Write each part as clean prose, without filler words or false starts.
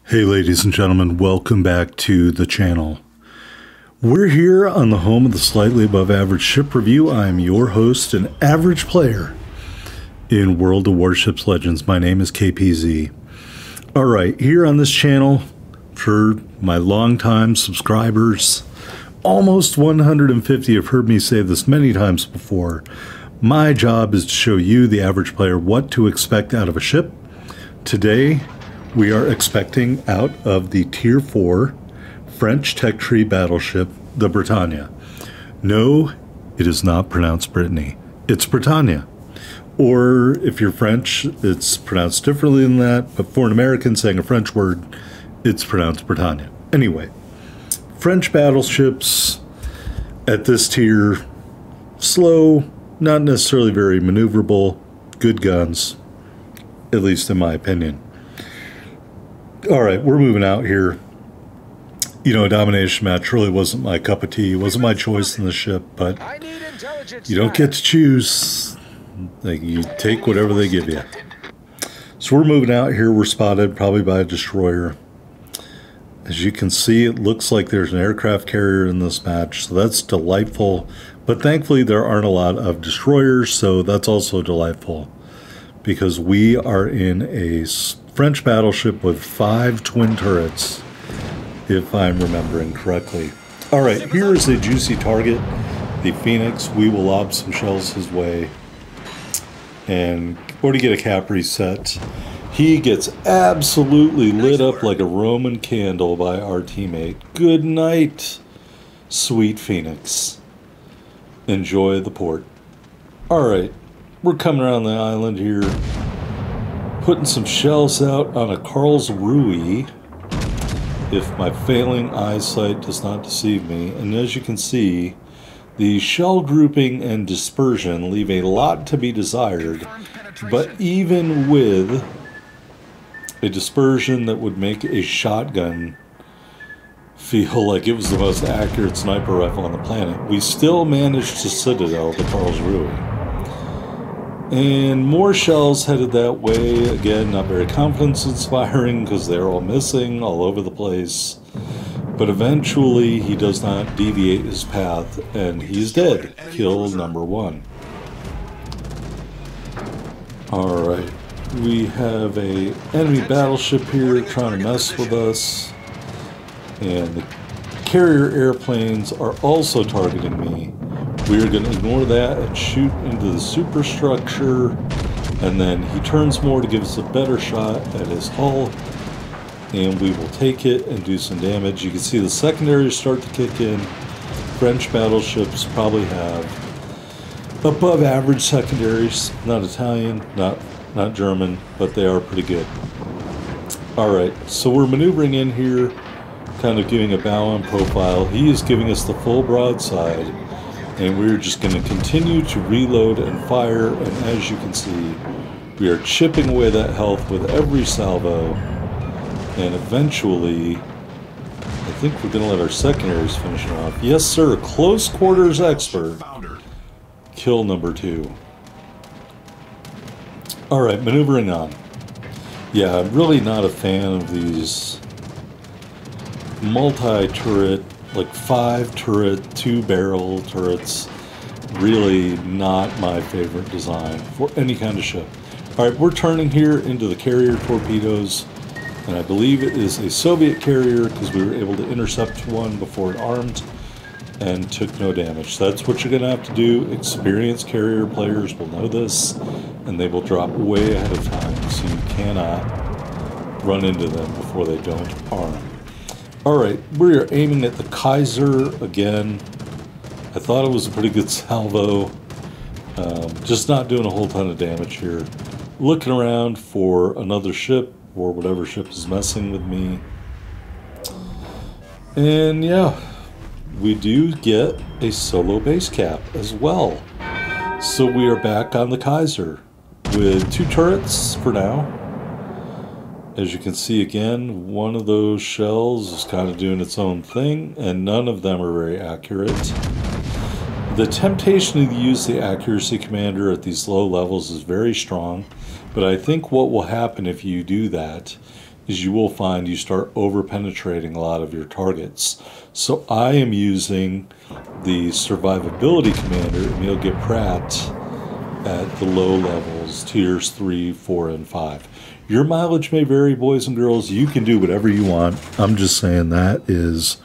Hey ladies and gentlemen, welcome back to the channel. We're here on the home of the Slightly Above Average Ship Review. I'm your host and average player in World of Warships Legends. My name is KPZ. Alright, here on this channel, for my longtime subscribers, almost 150 have heard me say this many times before. My job is to show you, the average player, what to expect out of a ship. Today, we are expecting out of the Tier 4 French tech tree battleship, the Bretagne. No, it is not pronounced Brittany. It's Bretagne. Or if you're French, it's pronounced differently than that, but for an American saying a French word, it's pronounced Bretagne. Anyway, French battleships at this tier, slow, not necessarily very maneuverable, good guns, at least in my opinion. Alright, we're moving out here. You know, a domination match really wasn't my cup of tea. It wasn't my choice in the ship, but you don't get to choose. Like, you take whatever they give you. So we're moving out here. We're spotted probably by a destroyer. As you can see, it looks like there's an aircraft carrier in this match, so that's delightful. But thankfully, there aren't a lot of destroyers, so that's also delightful. Because we are in a French battleship with 5 twin turrets, if I'm remembering correctly. Alright, here is a juicy target, the Phoenix. We will lob some shells his way and already get a cap reset. He gets absolutely lit up like a Roman candle by our teammate. Good night, sweet Phoenix. Enjoy the port. Alright, we're coming around the island here, putting some shells out on a Karlsruhe, if my failing eyesight does not deceive me. And as you can see, the shell grouping and dispersion leave a lot to be desired, but even with a dispersion that would make a shotgun feel like it was the most accurate sniper rifle on the planet, we still managed to citadel the Karlsruhe. And more shells headed that way. Again, not very confidence-inspiring because they're all missing all over the place. But eventually, he does not deviate his path, and he's dead. Kill number 1. Alright, we have a enemy battleship here trying to mess with us. And the carrier airplanes are also targeting me. We are going to ignore that and shoot into the superstructure, and then he turns more to give us a better shot at his hull, and we will take it and do some damage. You can see the secondaries start to kick in. French battleships probably have above average secondaries. Not Italian, not German, but they are pretty good. Alright, so we're maneuvering in here, kind of giving a bow on profile. He is giving us the full broadside, and we're just going to continue to reload and fire, and as you can see, we are chipping away that health with every salvo, and eventually, I think we're going to let our secondaries finish it off. Yes sir, close quarters expert. Kill number 2. Alright, maneuvering on. Yeah, I'm really not a fan of these multi-turret, like 5 turret, 2 barrel turrets. Really not my favorite design for any kind of ship. Alright, we're turning here into the carrier Torpedoes, and I believe it is a Soviet carrier because we were able to intercept one before it armed and took no damage. That's what you're going to have to do. Experienced carrier players will know this, and they will drop way ahead of time, so you cannot run into them before they don't arm. Alright, we are aiming at the Kaiser again. I thought it was a pretty good salvo. Just not doing a whole ton of damage here. Looking around for another ship, or whatever ship is messing with me. And yeah, we do get a solo base cap as well. So we are back on the Kaiser with 2 turrets for now. As you can see again, one of those shells is kind of doing its own thing, and none of them are very accurate. The temptation to use the accuracy commander at these low levels is very strong, but I think what will happen if you do that is you will find you start over-penetrating a lot of your targets. So I am using the survivability commander, Emil Pratt, at the low levels, tiers 3, 4, and 5. Your mileage may vary, boys and girls. You can do whatever you want. I'm just saying that is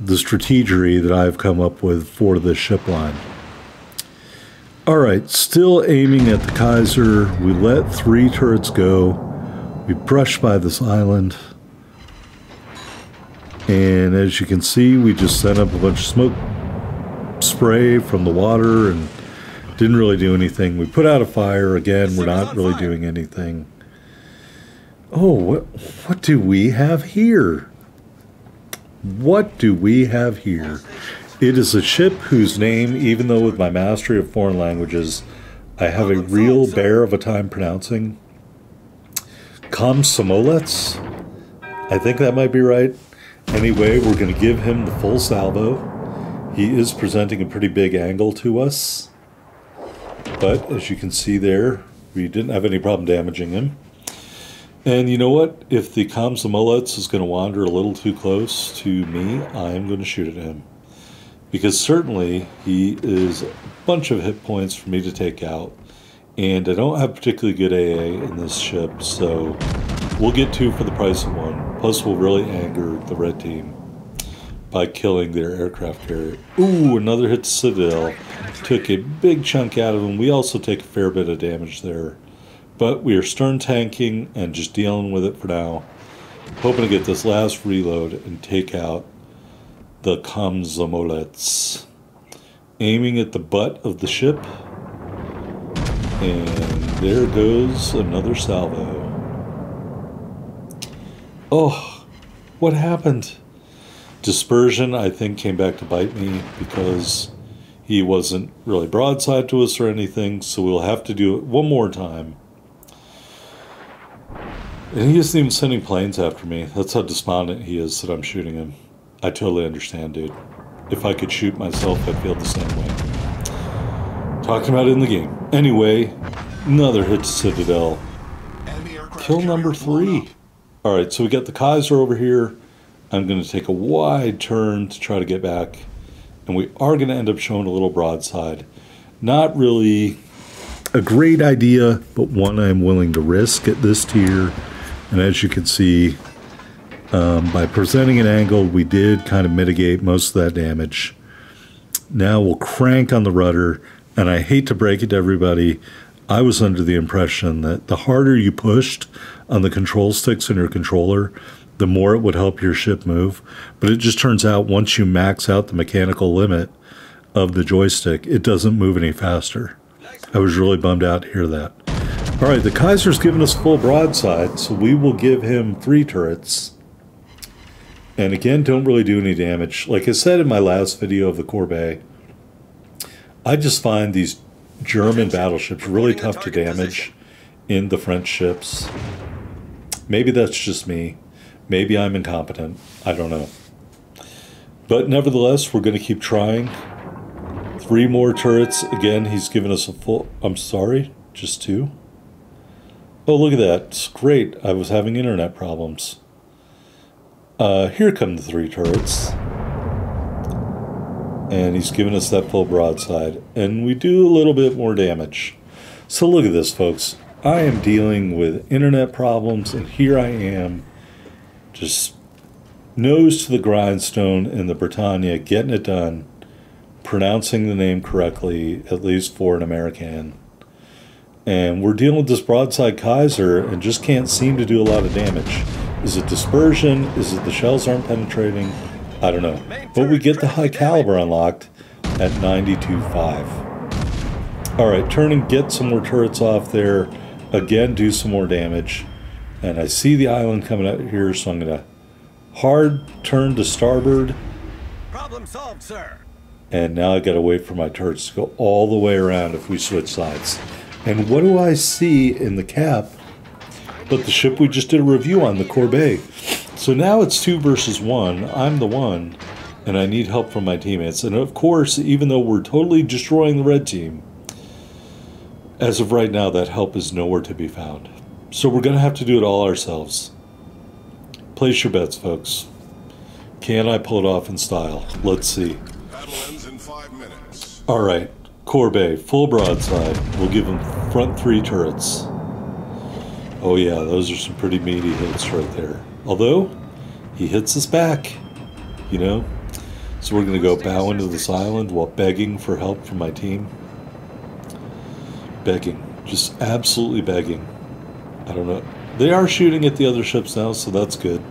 the strategy that I've come up with for this ship line. All right, still aiming at the Kaiser. We let 3 turrets go. We brushed by this island. And as you can see, we just sent up a bunch of smoke spray from the water and didn't really do anything. We put out a fire. Again, we're not really doing anything. Oh, what do we have here? What do we have here? It is a ship whose name, even though with my mastery of foreign languages, I have a real bear of a time pronouncing. Komsomolets? I think that might be right. Anyway, we're going to give him the full salvo. He is presenting a pretty big angle to us. But as you can see there, we didn't have any problem damaging him. And you know what? If the Komsomolets is going to wander a little too close to me, I'm going to shoot at him. Because certainly he is a bunch of hit points for me to take out. And I don't have particularly good AA in this ship, so we'll get 2 for the price of 1. Plus we'll really anger the red team by killing their aircraft carrier. Ooh, another hit to Citadel. Took a big chunk out of them. We also take a fair bit of damage there. But we are stern tanking and just dealing with it for now. Hoping to get this last reload and take out the Komsomolets. Aiming at the butt of the ship. And there goes another salvo. Oh, what happened? Dispersion, I think, came back to bite me because he wasn't really broadside to us or anything, so we'll have to do it one more time. And he isn't even sending planes after me. That's how despondent he is that I'm shooting him. I totally understand, dude. If I could shoot myself, I'd feel the same way. Talking about it in the game. Anyway, another hit to Citadel. Kill number 3. Alright, so we got the Kaiser over here. I'm going to take a wide turn to try to get back. And we are going to end up showing a little broadside. Not really a great idea, but one I'm willing to risk at this tier. And as you can see, by presenting an angle, we did kind of mitigate most of that damage. Now we'll crank on the rudder. And I hate to break it to everybody, I was under the impression that the harder you pushed on the control sticks in your controller, the more it would help your ship move. But it just turns out once you max out the mechanical limit of the joystick, it doesn't move any faster. I was really bummed out to hear that. All right, the Kaiser's given us full broadside, so we will give him 3 turrets. And again, don't really do any damage. Like I said in my last video of the Corbeil, I just find these German battleships really tough to damage in the French ships. Maybe that's just me. Maybe I'm incompetent. I don't know. But nevertheless, we're going to keep trying. 3 more turrets. Again, he's given us a full... I'm sorry, just 2? Oh, look at that. It's great. I was having internet problems. Here come the 3 turrets. And he's given us that full broadside. And we do a little bit more damage. So look at this, folks. I am dealing with internet problems, and here I am, just nose to the grindstone in the Bretagne, getting it done, pronouncing the name correctly, at least for an American. And we're dealing with this broadside Kaiser and just can't seem to do a lot of damage. Is it dispersion? Is it the shells aren't penetrating? I don't know. But we get the high caliber unlocked at 92.5. Alright, turn and get some more turrets off there. Again, do some more damage. And I see the island coming out here, so I'm going to hard turn to starboard. Problem solved, sir. And now I got to wait for my turrets to go all the way around if we switch sides. And what do I see in the cap but the ship we just did a review on, the Corbeil? So now it's 2 versus 1. I'm the one, and I need help from my teammates. And of course, even though we're totally destroying the red team, as of right now, that help is nowhere to be found. So we're going to have to do it all ourselves. Place your bets, folks. Can I pull it off in style? Let's see. Battle ends in 5 minutes. All right. Corbeil, full broadside. We'll give him front 3 turrets. Oh yeah, those are some pretty meaty hits right there. Although, he hits us back, you know? So we're going to go bow into this island while begging for help from my team. Begging. Just absolutely begging. I don't know. They are shooting at the other ships now, so that's good.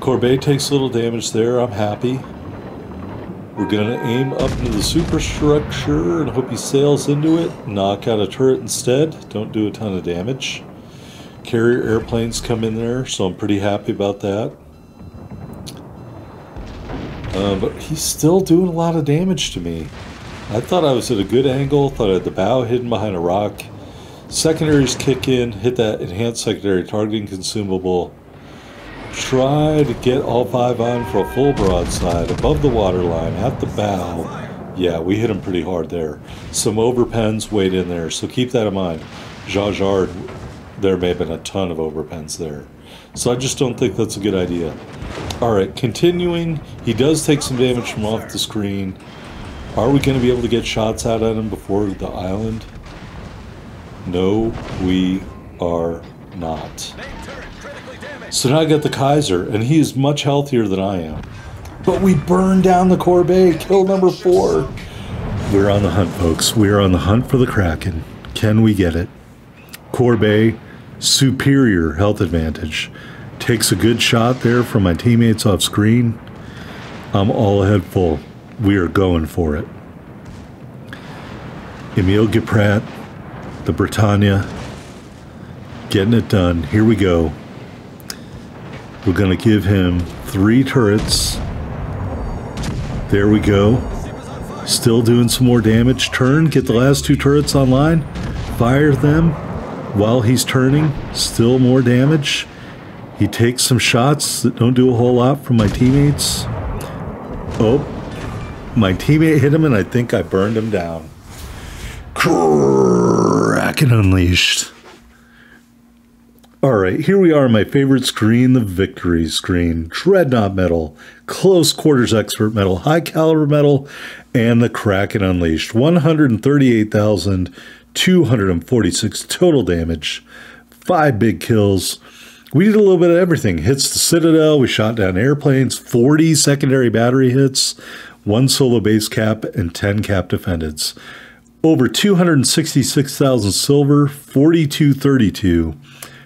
Corbeil takes a little damage there. I'm happy. We're going to aim up into the superstructure and hope he sails into it. Knock out a turret instead. Don't do a ton of damage. Carrier airplanes come in there, so I'm pretty happy about that. But he's still doing a lot of damage to me. I thought I was at a good angle. Thought I had the bow hidden behind a rock. Secondaries kick in. Hit that enhanced secondary targeting consumable. Try to get all 5 on for a full broadside above the waterline at the bow. Yeah, we hit him pretty hard there. Some overpens weighed in there, so keep that in mind. Jajard, there may have been a ton of overpens there. So I just don't think that's a good idea. Alright, continuing. He does take some damage from off the screen. Are we going to be able to get shots out at him before the island? No, we are not. So now I got the Kaiser, and he is much healthier than I am. But we burned down the Corbeil, kill number 4. We're on the hunt, folks. We are on the hunt for the Kraken. Can we get it? Corbeil, superior health advantage. Takes a good shot there from my teammates off screen. I'm all ahead full. We are going for it. Emile Geprat, the Bretagne, getting it done. Here we go. We're going to give him 3 turrets. There we go. Still doing some more damage. Turn, get the last 2 turrets online. Fire them while he's turning. Still more damage. He takes some shots that don't do a whole lot from my teammates. Oh, my teammate hit him and I think I burned him down. Kraken Unleashed. Alright, here we are on my favorite screen, the victory screen. Dreadnought medal, close quarters expert medal, high caliber medal, and the Kraken Unleashed. 138,246 total damage, 5 big kills. We did a little bit of everything. Hits the Citadel, we shot down airplanes, 40 secondary battery hits, 1 solo base cap, and 10 cap defendeds. Over 266,000 silver, 4232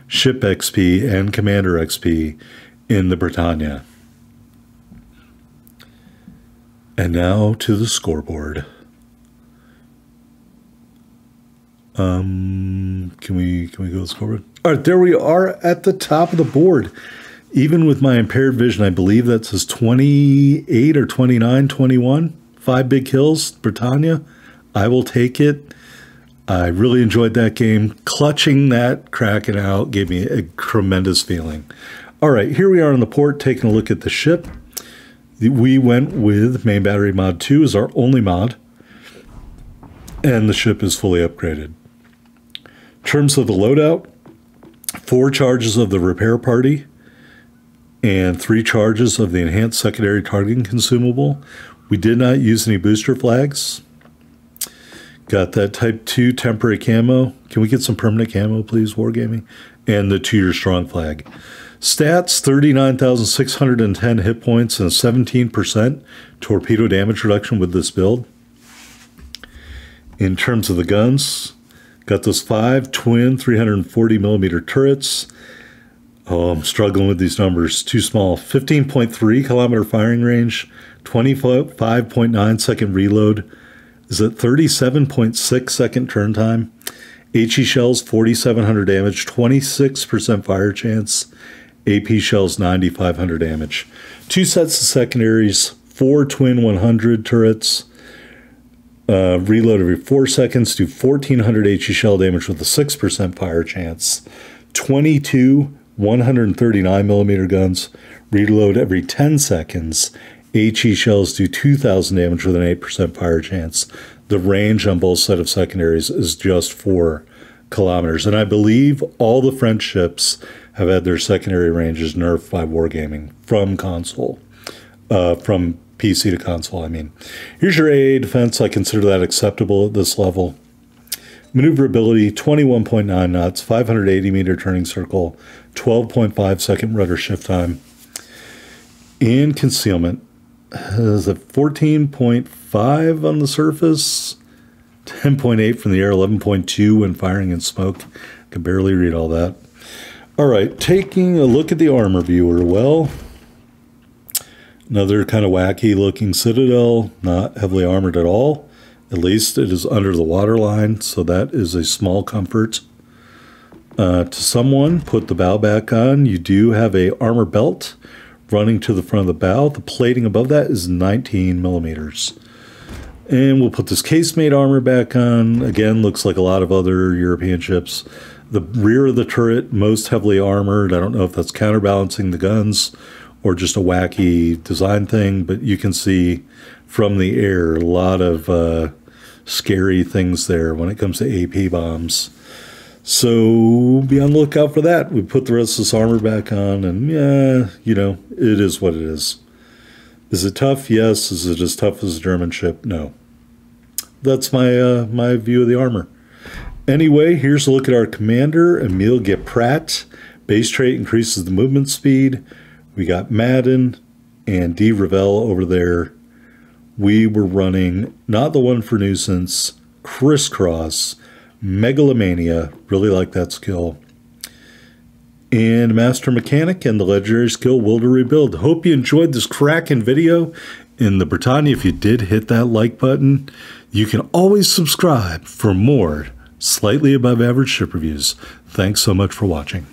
ship XP and commander XP in the Bretagne. And now to the scoreboard. Can we go to the scoreboard? All right, there we are at the top of the board. Even with my impaired vision, I believe that says 28 or 29, 21. 5 big kills, Bretagne. I will take it. I really enjoyed that game. Clutching that Kraken out gave me a tremendous feeling. All right, here we are on the port taking a look at the ship. We went with main battery mod 2 as our only mod. And the ship is fully upgraded. In terms of the loadout, 4 charges of the repair party and 3 charges of the enhanced secondary targeting consumable. We did not use any booster flags. Got that Type 2 temporary camo. Can we get some permanent camo, please, Wargaming? And the 2-year strong flag. Stats, 39,610 hit points and a 17% torpedo damage reduction with this build. In terms of the guns, got those 5 twin 340mm turrets. Oh, I'm struggling with these numbers. Too small. 15.3 kilometer firing range, 25.9 second reload. Is it 37.6 second turn time? HE shells, 4,700 damage, 26% fire chance. AP shells, 9,500 damage. 2 sets of secondaries, 4 twin 100 turrets. Reload every 4 seconds, do 1,400 HE shell damage with a 6% fire chance. 22 139mm guns, reload every 10 seconds. HE shells do 2,000 damage with an 8% fire chance. The range on both set of secondaries is just 4 kilometers. And I believe all the French ships have had their secondary ranges nerfed by wargaming from console, from PC to console, I mean. Here's your AA defense. I consider that acceptable at this level. Maneuverability, 21.9 knots, 580 meter turning circle, 12.5 second rudder shift time. And concealment is at 14.5 on the surface, 10.8 from the air, 11.2 when firing in smoke. I can barely read all that. All right, taking a look at the armor viewer. Well, another kind of wacky looking citadel, not heavily armored at all. At least it is under the waterline, so that is a small comfort. To someone, put the bow back on. You do have a armor belt running to the front of the bow. The plating above that is 19 millimeters. And we'll put this casemate armor back on. Again, looks like a lot of other European ships. The rear of the turret, most heavily armored. I don't know if that's counterbalancing the guns or just a wacky design thing, but you can see from the air a lot of scary things there when it comes to AP bombs. So be on the lookout for that. We put the rest of this armor back on, and yeah, you know, it is what it is. Is it tough? Yes. Is it as tough as a German ship? No. That's my my view of the armor. Anyway, here's a look at our commander, Emil Geprat. Base trait increases the movement speed. We got Madden and D. Ravel over there. We were running, not the one for nuisance, Crisscross, Megalomania, really like that skill, and Master Mechanic and the legendary skill Will to Rebuild. Hope you enjoyed this cracking video in the Bretagne. If you did, hit that like button. You can always subscribe for more slightly above average ship reviews. Thanks so much for watching.